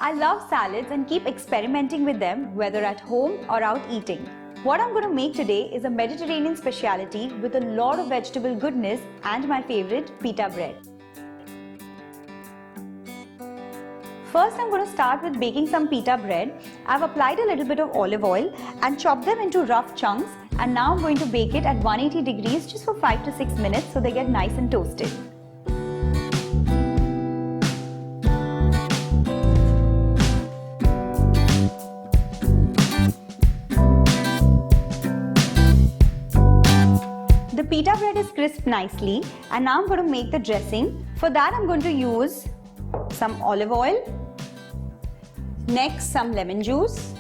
I love salads and keep experimenting with them whether at home or out eating. What I'm going to make today is a Mediterranean speciality with a lot of vegetable goodness and my favorite, pita bread. First, I'm going to start with baking some pita bread. I've applied a little bit of olive oil and chopped them into rough chunks, and now I'm going to bake it at 180 degrees just for 5 to 6 minutes so they get nice and toasted. The pita bread is crisped nicely, and now I'm going to make the dressing. For that, I'm going to use some olive oil, next some lemon juice,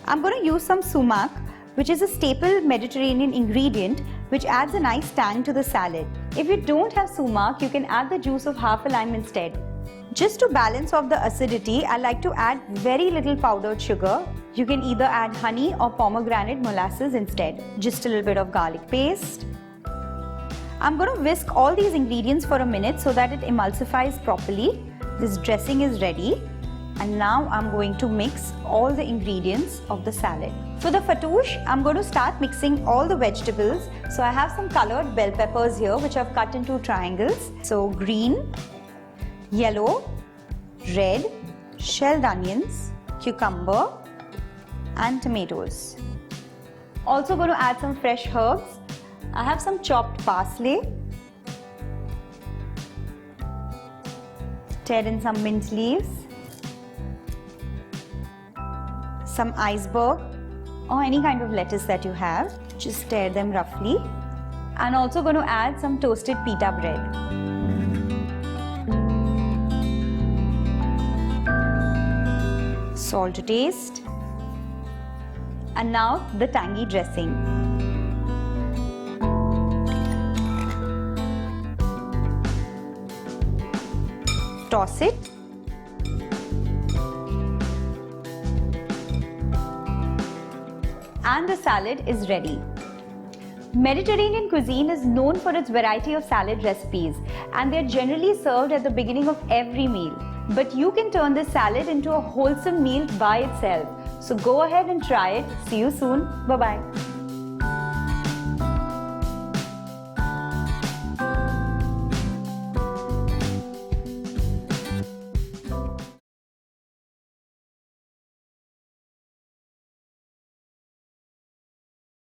I'm going to use some sumac, which is a staple Mediterranean ingredient which adds a nice tang to the salad. If you don't have sumac, you can add the juice of half a lime instead. Just to balance off the acidity, I like to add very little powdered sugar. You can either add honey or pomegranate molasses instead. Just a little bit of garlic paste. I'm going to whisk all these ingredients for a minute so that it emulsifies properly. This dressing is ready. And now I'm going to mix all the ingredients of the salad. For the fattoush, I'm going to start mixing all the vegetables. So I have some colored bell peppers here which I've cut into triangles. So green, yellow, red, shelled onions, cucumber and tomatoes. Also going to add some fresh herbs. I have some chopped parsley, tear in some mint leaves, some iceberg or any kind of lettuce that you have. Just tear them roughly. And also going to add some toasted pita bread. Salt to taste. And now the tangy dressing. Toss it. And the salad is ready. Mediterranean cuisine is known for its variety of salad recipes, and they're generally served at the beginning of every meal. But you can turn this salad into a wholesome meal by itself. So go ahead and try it. See you soon. Bye-bye.